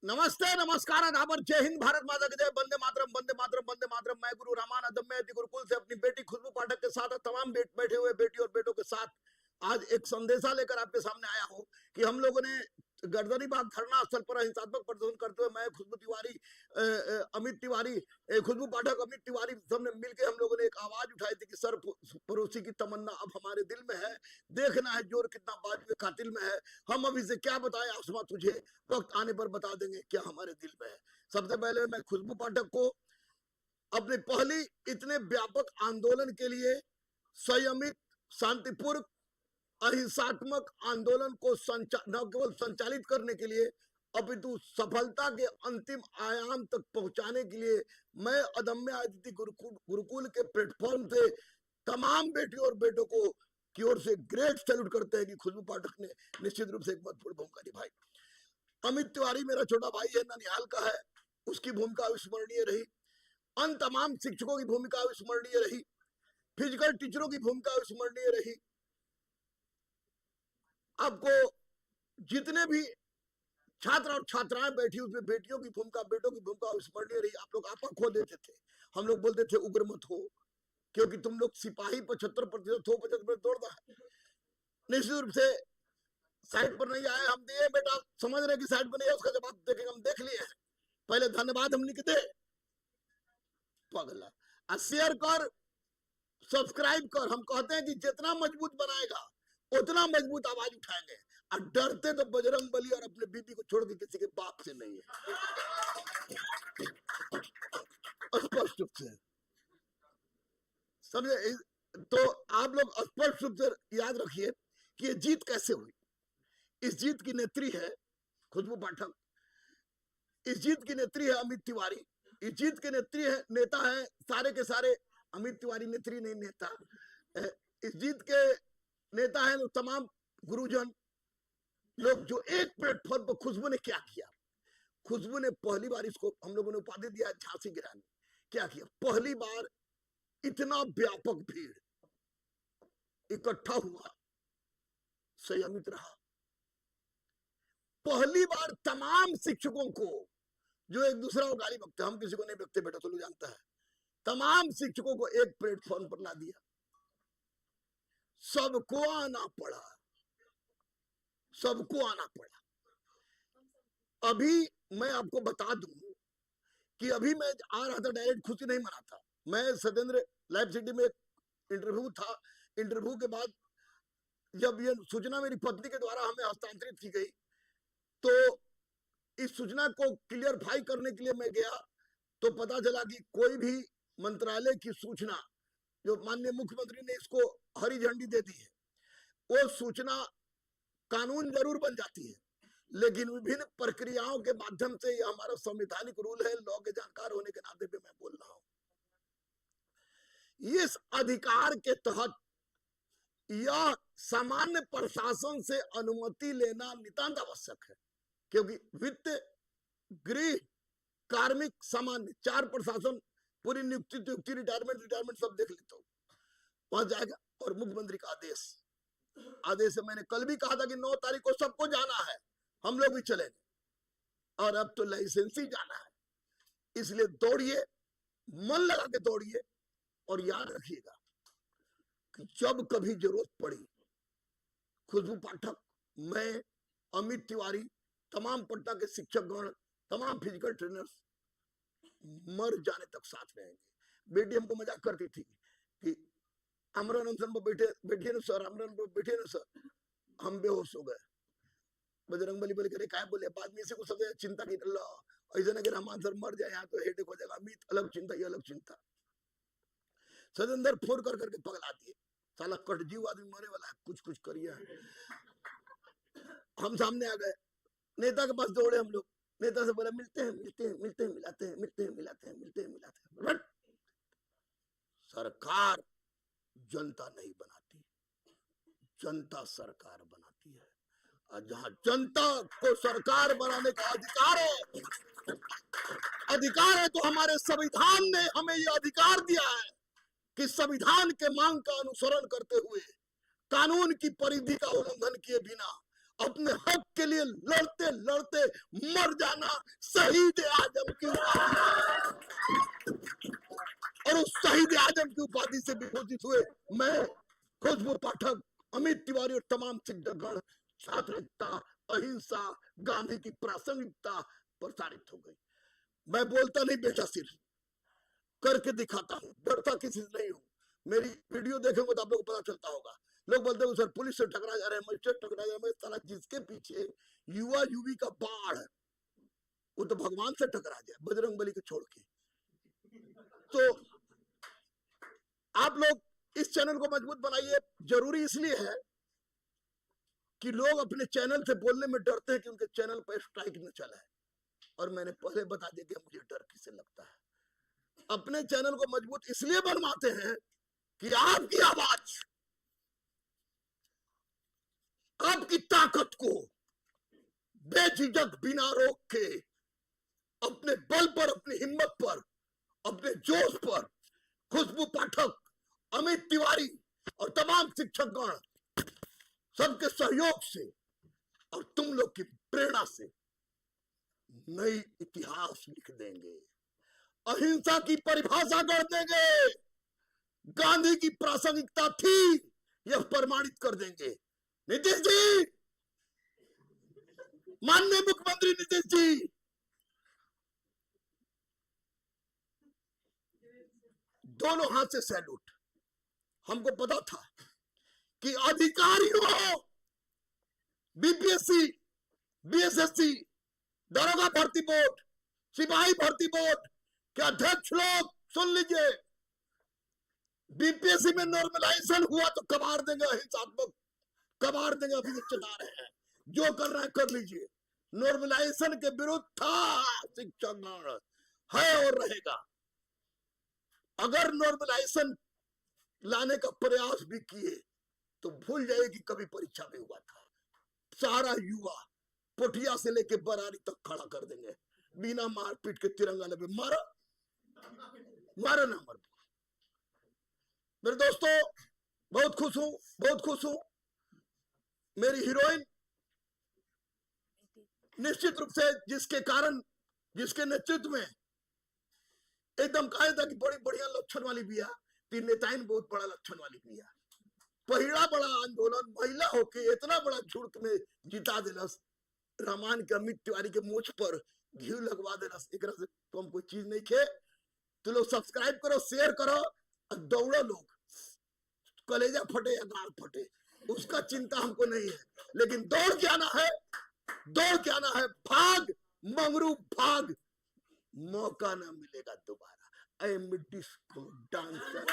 नमस्ते नमस्कार आदाबर जय हिंद भारत माता की जय वंदे मातरम वंदे मातरम वंदे मातरम। मैं गुरु रामानंद गुरुकुल से अपनी बेटी खुशबू पाठक के साथ तमाम बैठे हुए बेटी और बेटों के साथ आज एक संदेशा लेकर आपके सामने आया हूं कि हम लोगों ने गर्दनी बाग धरना स्थल पर हिंसात्मक प्रदर्शन करते हुए मैं खुशबू तिवारी अमित तिवारी खुशबू पाठक अमित तिवारी सबने मिलकर हम लोगों ने एक आवाज उठाई थी कि सर पड़ोसी की तमन्ना अब हमारे दिल में है, देखना है जोर कितना बाजुए कातिल में है। हम अभी से क्या बताएं आसमा तुझे, वक्त आने पर बता देंगे क्या हमारे दिल में है। सबसे पहले मैं खुशबू पाठक को अपने पहली इतने व्यापक आंदोलन के लिए संयमित शांतिपूर्ण अहिंसात्मक आंदोलन को न केवल संचालित करने के लिए अपितु सफलता के अंतिम आयाम तक पहुंचाने के लिए मैं अदम्य आदित्य गुरुकुल के प्लेटफॉर्म से तमाम बेटियों और बेटों को की ओर से ग्रेट सैल्यूट करते हैं कि खुशबू पाठक ने निश्चित रूप से एक महत्वपूर्ण भूमिका निभाई। अमित तिवारी मेरा छोटा भाई है, ननिहाल का है, उसकी भूमिका अविस्मरणीय रही। अन तमाम शिक्षकों की भूमिका अविस्मरणीय रही। फिजिकल टीचरों की भूमिका अविस्मरणीय रही। आपको जितने भी छात्र और छात्राएं बैठी उसमें बेटियों की भूमिका बेटों की भूमिका अविस्मरणीय रही। आप लोग आपा खो देते थे, हम लोग बोलते थे उग्र मत हो क्योंकि तुम लोग सिपाही 75% हो, 75% दौड़ता है। निश्चित रूप से साइड पर नहीं आए, हम दिए बेटा समझ रहे कि साइड पर नहीं है, उसका जवाब देखेंगे, हम देख लिए। पहले धन्यवाद हम लिख दे पगला, शेयर कर सब्सक्राइब कर। हम कहते हैं कि जितना मजबूत बनाएगा उतना मजबूत आवाज उठाएंगे। और डरते तो बजरंग बली और अपने बीबी को छोड़ के किसी के बाप से नहीं है, स्पष्ट रूप से समझे। तो आप लोग स्पष्ट रूप से याद रखिए कि ये जीत कैसे हुई। इस जीत की नेत्री है खुशबू पाठक, इस जीत की नेत्री है अमित तिवारी, इस जीत के नेत्री है नेता है सारे के सारे अमित तिवारी नेत्री नहीं नेता। इस जीत के नेता है तमाम गुरुजन लोग जो एक प्लेटफॉर्म पर। खुशबू ने क्या किया? खुशबू ने पहली बार, इसको हम लोगों ने उपाधि दिया झांसी की रानी। क्या किया? पहली बार इतना व्यापक भीड़ इकट्ठा हुआ, संयमित रहा। पहली बार तमाम शिक्षकों को जो एक दूसरा को गाली बकते, हम किसी को नहीं बकते बेटा, तो लोग जानता है, तमाम शिक्षकों को एक प्लेटफॉर्म पर ला दिया। सबको आना पड़ा, सबको आना पड़ा। अभी मैं आपको बता दूं कि अभी मैं आ रहा था, डायरेक्ट खुशी नहीं मनाता। मैं सत्येंद्र लाइव सिटी में इंटरव्यू था। इंटरव्यू के बाद जब ये सूचना मेरी पत्नी के द्वारा हमें हस्तांतरित की गई तो इस सूचना को क्लियरफाई करने के लिए मैं गया तो पता चला कि कोई भी मंत्रालय की सूचना जो माननीय मुख्यमंत्री ने इसको हरी झंडी दे दी है, वो सूचना कानून जरूर बन जाती है, लेकिन विभिन्न प्रक्रियाओं के माध्यम से यह हमारा संवैधानिक रूल है। लॉ के जानकार होने के नाते पे मैं बोल रहा हूं, इस अधिकार के तहत यह सामान्य प्रशासन से अनुमति लेना नितांत आवश्यक है, क्योंकि वित्त, गृह, कार्मिक, सामान्य चार प्रशासन पूरी नियुक्ति रिटायरमेंट सब देख लेता हूं, पहुंच जाएगा। और मुख्यमंत्री का आदेश है। मैंने कल भी कहा था कि 9 तारीख को सबको जाना है, हम लोग भी चलेंगे, और अब तो लाइसेंस ही जाना है। इसलिए दौड़िए, मन लगा के दौड़िए, और याद रखिएगा कि जब कभी जरूरत पड़ी, खुशबू पाठक, मैं, अमित तिवारी, तमाम पटना के शिक्षकगण, तमाम फिजिकल ट्रेनर्स मर जाने तक साथ रहेंगे। बेटी हमको मजाक करती थी कि आमरण अनशन पर बैठिए ना सर, आमरण पर बैठिए ना सर, हम बेहोश हो गए। बजरंग बली बोले, क्या बोले, बाद में इसे को सब चिंता की ऐसा ना कि रहमान सर मर जाए यहाँ तो हेडेक हो जाएगा। अमित अलग चिंता, ये अलग चिंता। सदंदर फोन कर करके पगला दिए, साला कटजीव आदमी मरे वाला है, कुछ कुछ करिए। हम सामने आ गए, नेता के पास दौड़े हम लोग, नेता से बोला मिलते हैं मिलते हैं मिलते हैं मिलाते हैं, मिलते हैं मिलाते हैं, मिलते हैं मिलाते हैं। सरकार जनता नहीं बनाती, जनता सरकार बनाती है। और जहां जनता को सरकार बनाने का अधिकार है तो हमारे संविधान ने हमें यह अधिकार दिया है कि संविधान के मांग का अनुसरण करते हुए, कानून की परिधि का उल्लंघन किए बिना अपने हक के लिए लड़ते लड़ते मर जाना शहीद आजम की उपाधि, और उस शहीद आजम की उपाधि से विभूषित हुए मैं खुशबू पाठक, अमित तिवारी और तमाम शिक्षकगण छात्र एकता, अहिंसा, गांधी की प्रासंगिकता प्रसारित हो गई। मैं बोलता नहीं बेटा, सिर्फ करके दिखाता हूँ, डरता किसी से नहीं हूँ। मेरी वीडियो देखेंगे तो आप लोग को पता चलता होगा। लोग बोलते हैं सर पुलिस से टकरा जा रहे हैं, मजिस्ट्रेट टकरा जा रहे हैं, साला जिसके पीछे युवा युवी का बाढ़ है वो तो भगवान से टकरा जाए, बजरंग बली को छोड़ के। तो आप लोग इस चैनल को मजबूत बनाइए। जरूरी इसलिए है कि लोग अपने चैनल से बोलने में डरते हैं कि उनके चैनल पर स्ट्राइक न चला है, और मैंने पहले बता दिया कि मुझे डर किसे लगता है। अपने चैनल को मजबूत इसलिए बनवाते हैं कि आपकी आवाज, आपकी ताकत को बेझिझक बिना रोक के अपने बल पर, अपनी हिम्मत पर, अपने जोश पर खुशबू पाठक, अमित तिवारी और तमाम शिक्षकगण सबके सहयोग से और तुम लोग की प्रेरणा से नई इतिहास लिख देंगे, अहिंसा की परिभाषा कर देंगे, गांधी की प्रासंगिकता थी यह प्रमाणित कर देंगे। नीतीश जी, माननीय मुख्यमंत्री नीतीश जी, दोनों हाथ से सैल्यूट। हमको पता था कि अधिकारियों, बीपीएससी, बीएसएससी, दरोगा भर्ती बोर्ड, सिपाही भर्ती बोर्ड के अध्यक्ष लोग सुन लीजिए, बीपीएससी में नॉर्मलाइजेशन हुआ तो कबाड़ देंगे, अहिंसात्मक कबाड़ देंगे, अभी से चला रहे हैं, जो कर रहे हैं कर लीजिए। नॉर्मलाइजेशन के विरुद्ध था शिक्षक है और रहेगा। अगर नॉर्मलाइजेशन लाने का प्रयास भी किए तो भूल जाइए कि कभी परीक्षा में हुआ था। सारा युवा पोठिया से लेके बरारी तक खड़ा कर देंगे, बिना मारपीट के तिरंगा लगे, मारो मारो ना मर। मेरे दोस्तों, बहुत खुश हूं, बहुत खुश हूं। मेरी हीरोइन निश्चित रूप से जिसके कारण, जिसके नेतृत्व में एकदम कहा था कि बड़ी बढ़िया लक्षण वाली बिया, तीन नेताइन बहुत बड़ा लक्षण वाली बिया, पहिला बड़ा आंदोलन महिला होके इतना बड़ा झुड़क में जिता दिलस, रामायण के अमित तिवारी के मुझ पर घी लगवा दिलस। एक से तो हम कोई चीज नहीं खे। तो लोग सब्सक्राइब करो, शेयर करो और दौड़ो। लोग कलेजा फटे या गाल फटे उसका चिंता हमको नहीं है, लेकिन दौड़ के आना है, दौड़ के आना है। भाग मंगरू भाग, मौका ना मिलेगा दोबारा। I am disco dancer,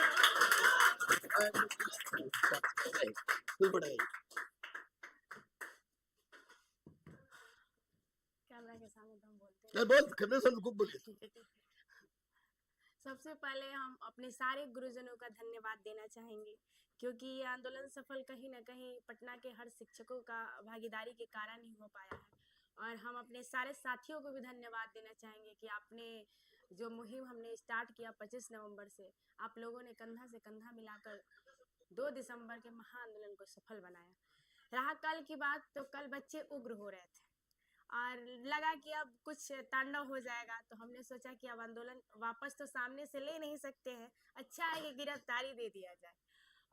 I am disco dancer. Camera के सामने तो हम बोलते हैं। बोल कैमरे से खूब बोलिए। सबसे पहले हम अपने सारे गुरुजनों का धन्यवाद देना चाहेंगे, क्योंकि ये आंदोलन सफल कहीं ना कहीं पटना के हर शिक्षकों का भागीदारी के कारण ही हो पाया है। और हम अपने सारे साथियों को भी धन्यवाद देना चाहेंगे कि आपने जो मुहिम हमने स्टार्ट किया 25 नवंबर से, आप लोगों ने कंधा से कंधा मिलाकर 2 दिसंबर के महाआंदोलन को सफल बनाया। रहा कल की बात, तो कल बच्चे उग्र हो रहे थे और लगा कि अब कुछ तांडव हो जाएगा, तो हमने सोचा कि अब आंदोलन वापस तो सामने से ले नहीं सकते हैं, अच्छा है कि गिरफ्तारी दे दिया जाए।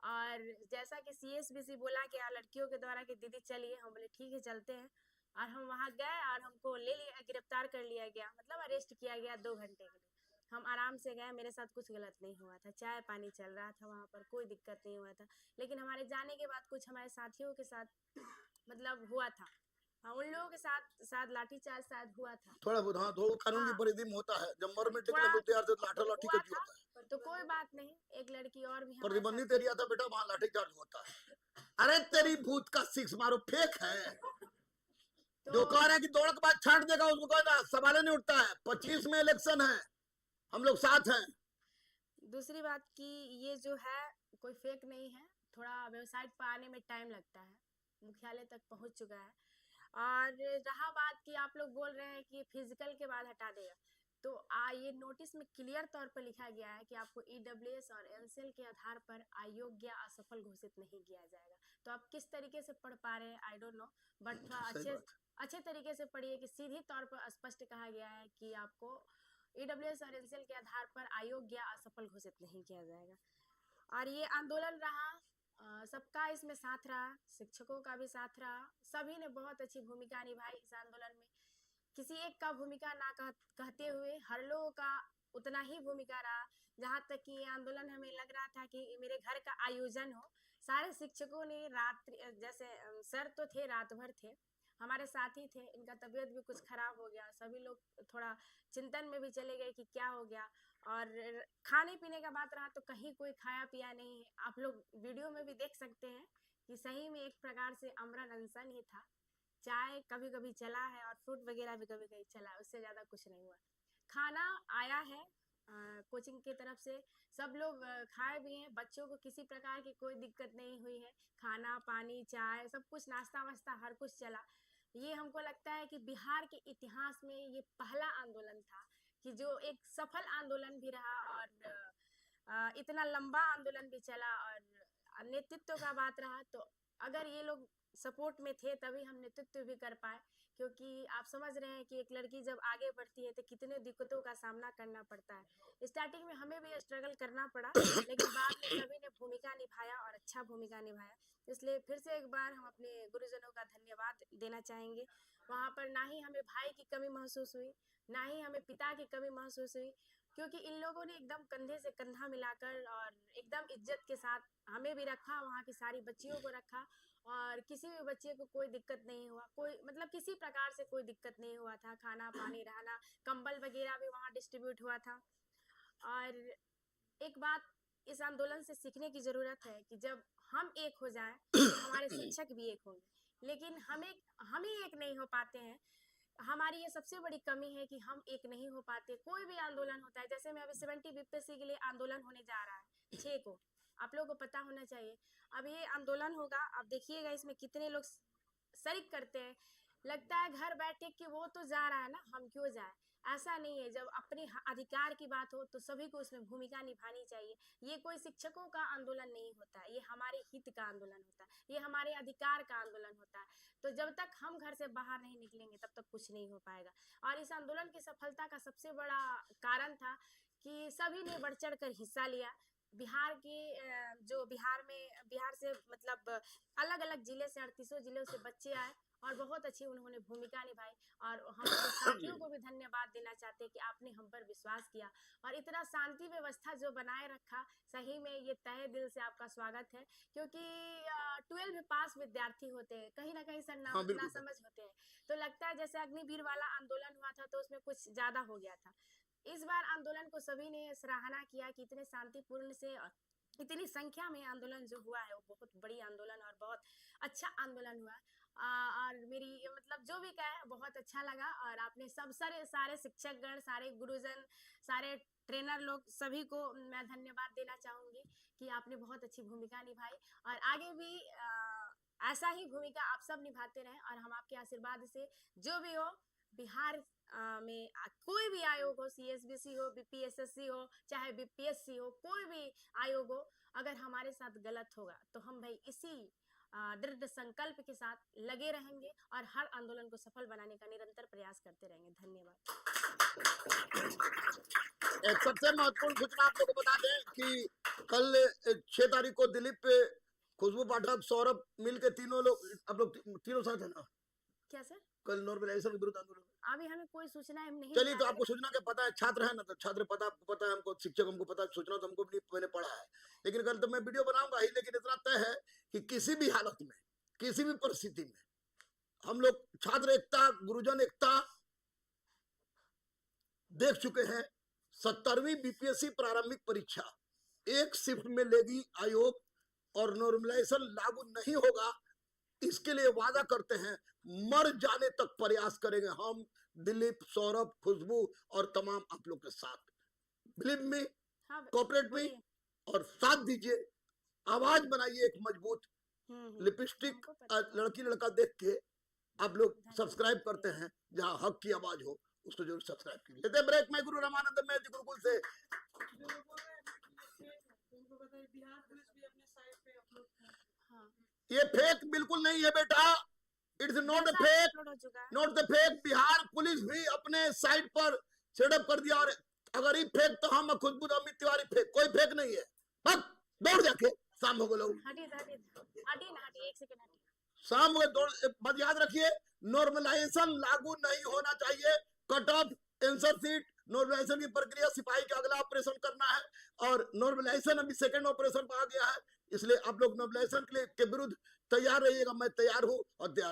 और जैसा कि सीएसबीसी बोला कि लड़कियों के द्वारा कि दीदी चलिए, हम बोले ठीक है चलते हैं। और हम वहाँ गए और हमको ले लिया, गिरफ्तार कर लिया गया, मतलब अरेस्ट किया गया 2 घंटे के लिए। हम आराम से गए, मेरे साथ कुछ गलत नहीं हुआ था, चाय पानी चल रहा था वहाँ पर, कोई दिक्कत नहीं हुआ था। लेकिन हमारे जाने के बाद कुछ हमारे साथियों के साथ मतलब हुआ था। हाँ, उन लोगों के साथ लाठीचार्ज शायद हुआ था थोड़ा बहुत, हाँ, थोड़ा कानून की परिधि में होता है। जब मर मिट के लोग तैयार से लाठा लाठी हुआ का था, होता है। तो कोई बात नहीं। एक लड़की और भी हमारे प्रतिबंधित साथ एरिया था बेटा, वहां लाठी चार्ज होता है। अरे तेरी भूत का 6 मारो, फेक है। जो कह रहा है कि दौड़ के बाद छांट देगा उसको कहना सवाल नहीं उठता है। 25 में इलेक्शन है, हम लोग साथ हैं। दूसरी बात कि ये जो है कोई फेक नहीं है, थोड़ा वेबसाइट पर आने में टाइम लगता है, मुख्यालय तक पहुंच चुका है। और रहा बात कि आप लोग बोल रहे हैं कि फिजिकल के बाद हटा देगा, तो ये नोटिस में क्लियर तौर पर लिखा गया है कि आपको ईडब्ल्यूएस और एनसीएल के आधार पर अयोग्य असफल घोषित नहीं किया जाएगा। तो आप किस तरीके से पढ़ पा रहे हैं आई डोंट नो, बट थोड़ा अच्छे तरीके से पढ़िए कि सीधी तौर पर स्पष्ट कहा गया है कि आपको ईडब्ल्यूएस और एनसीएल के आधार पर अयोग्य असफल घोषित नहीं किया जाएगा। और ये आंदोलन रहा, सबका इसमें साथ रहा, शिक्षकों का भी साथ रहा, सभी ने बहुत अच्छी भूमिका निभाई इस आंदोलन में। किसी एक का भूमिका ना कहते हुए हर लोगों का उतना ही भूमिका रहा। जहाँ तक कि ये आंदोलन हमें लग रहा था कि मेरे घर का आयोजन हो, सारे शिक्षकों ने रात्रि जैसे सर तो थे, रात भर थे, हमारे साथी थे, इनका तबीयत भी कुछ खराब हो गया, सभी लोग थोड़ा चिंतन में भी चले गए कि क्या हो गया। और खाने पीने का बात रहा तो कहीं कोई खाया पिया नहीं है, आप लोग वीडियो में भी देख सकते हैं कि सही में एक प्रकार से अमरन अनशन ही था। चाय कभी कभी चला है और फ्रूट वगैरह भी कभी कभी चला, उससे ज़्यादा कुछ नहीं हुआ। खाना आया है कोचिंग की तरफ से, सब लोग खाए भी हैं, बच्चों को किसी प्रकार की कोई दिक्कत नहीं हुई है। खाना पानी चाय सब कुछ, नाश्ता वास्ता हर कुछ चला। ये हमको लगता है कि बिहार के इतिहास में ये पहला आंदोलन था कि जो एक सफल आंदोलन भी रहा और इतना लंबा आंदोलन भी चला। और नेतृत्व का बात रहा तो अगर ये लोग सपोर्ट में थे तभी हम नेतृत्व भी कर पाए, क्योंकि आप समझ रहे हैं कि एक लड़की जब आगे बढ़ती है तो कितने दिक्कतों का सामना करना पड़ता है। स्टार्टिंग में हमें भी स्ट्रगल करना पड़ा, लेकिन बाद में सभी ने भूमिका निभाया और अच्छा भूमिका निभाया। इसलिए फिर से एक बार हम अपने गुरुजनों का धन्यवाद देना चाहेंगे। वहाँ पर ना ही हमें भाई की कमी महसूस हुई, ना ही हमें पिता की कमी महसूस हुई, क्योंकि इन लोगों ने एकदम कंधे से कंधा मिलाकर और एकदम इज्जत के साथ हमें भी रखा, वहाँ की सारी बच्चियों को रखा, और किसी भी बच्चे को कोई दिक्कत नहीं हुआ, कोई मतलब किसी प्रकार से कोई दिक्कत नहीं हुआ था। खाना पानी रहना, कंबल वगैरह भी वहाँ डिस्ट्रीब्यूट हुआ था। और एक बात इस आंदोलन से सीखने की जरूरत है कि जब हम एक हो जाएं तो हमारे शिक्षक भी एक होंगे, लेकिन हम ही एक नहीं हो पाते हैं। हमारी ये सबसे बड़ी कमी है कि हम एक नहीं हो पाते। कोई भी आंदोलन होता है, जैसे मैं अभी 70 बीपीएससी के लिए आंदोलन होने जा रहा है 6 को, आप लोगों को पता होना चाहिए। अब ये आंदोलन होगा, अब देखिएगा इसमें कितने लोग शरीक करते हैं। लगता है घर बैठे कि वो तो जा रहा है ना, हम क्यों जाए। ऐसा नहीं है, जब अपने अधिकार की बात हो तो सभी को उसमें भूमिका निभानी चाहिए। ये कोई शिक्षकों का आंदोलन नहीं होता है, ये हमारे हित का आंदोलन होता है, ये हमारे अधिकार का आंदोलन होता है। तो जब तक हम घर से बाहर नहीं निकलेंगे तब तक कुछ नहीं हो पाएगा। और इस आंदोलन की सफलता का सबसे बड़ा कारण था कि सभी ने बढ़ चढ़ कर हिस्सा लिया। बिहार के जो बिहार से मतलब अलग अलग जिले से 38 जिलों से बच्चे आए और बहुत अच्छी उन्होंने भूमिका निभाई। और हम अपने साथियों को भी धन्यवाद देना चाहते हैं कि आपने हम पर विश्वास किया और इतना शांति व्यवस्था जो बनाए रखा। सही में ये तहे दिल से आपका स्वागत है, क्योंकि 12 पास विद्यार्थी होते हैं, कहीं ना कहीं सर ना समझ होते हैं। तो लगता है जैसे अग्निवीर वाला आंदोलन हुआ था तो उसमें कुछ ज्यादा हो गया था। इस बार आंदोलन को सभी ने सराहना किया कि इतने शांतिपूर्ण से और इतनी संख्या में आंदोलन जो हुआ है वो बहुत बड़ी आंदोलन और बहुत अच्छा आंदोलन हुआ। और मेरी मतलब जो भी कहे बहुत अच्छा लगा। और आपने सब सारे शिक्षकगण, सारे गुरुजन, सारे ट्रेनर लोग, सभी को मैं धन्यवाद देना चाहूंगी कि आपने बहुत अच्छी भूमिका निभाई और आगे भी ऐसा ही भूमिका आप सब निभाते रहें। और हम आपके आशीर्वाद से जो भी हो बिहार में कोई भी आयोग हो, सीएसबीसी हो, बीपीएसएससी हो, चाहे बीपीएससी हो, कोई भी आयोग हो, अगर हमारे साथ गलत होगा तो हम भाई इसी दृढ़ संकल्प के साथ लगे रहेंगे और हर आंदोलन को सफल बनाने का निरंतर प्रयास करते रहेंगे। धन्यवाद। एक सबसे महत्वपूर्ण सूचना आप लोगों को बता दें कि कल 6 तारीख को दिलीप पे खुशबू पाठक, सौरभ मिलके तीनों लोग, आप लोग तीनों साथ है ना? क्या सर? कल नॉर्मलाइजेशन के विरुद्ध आंदोलन। अभी हमें कोई सूचना नहीं। चलिए, तो आपको सूचना के पता है, छात्र है ना, तो छात्र पता है हमको, शिक्षक हमको पता है, सूचना तो हमको भी मैंने पढ़ा है। लेकिन कल तो मैं वीडियो बनाऊंगा ही, लेकिन इतना तय है कि किसी भी हालत में, किसी भी परिस्थिति में हम लोग छात्र एकता, गुरुजन एकता देख चुके हैं। 70वीं बीपीएससी प्रारंभिक परीक्षा एक शिफ्ट में लेगी आयोग और नॉर्मलाइजेशन लागू नहीं होगा, इसके लिए वादा करते हैं, मर जाने तक प्रयास करेंगे हम, दिलीप, सौरभ, खुशबू और तमाम आप लोग के साथ। बिलीव मी, कोऑपरेट मी और साथ दीजिए, आवाज बनाइए एक मजबूत। लिपस्टिक लड़की लड़का देख के आप लोग सब्सक्राइब करते हैं, जहां हक की आवाज हो उसको जरूर सब्सक्राइब कीजिए। लेते हैं ब्रेक। मैं गुरु रामानंद मैथ गुरुकुल से। हाँ ये फेक बिल्कुल नहीं है बेटा, इट्स नॉट जैसा फेक, अपलोड हो चुका है। Not the fake. Bihar police भी अपने साइट पर सेटअप कर दिया। और अगर ये फेक तो हम खुशबू अमित तिवारी फेक, कोई फेक नहीं है। बस दौड़ जाके शाम हो गए, हटिए हटिए हटिए ना, हटिए एक सेकंड हटिए। शाम में दौड़। बस याद रखिए, नॉर्मलाइजेशन लागू नहीं होना चाहिए। Cut off answer sheet normalization की प्रक्रिया सिपाही का अगला ऑपरेशन करना है, और नॉर्मलाइजेशन अभी सेकंड ऑपरेशन पर आ गया है। इसलिए आप लोग नॉर्मलाइजेशन के विरुद्ध तैयार रहिएगा। मैं तैयार हूं और तैयार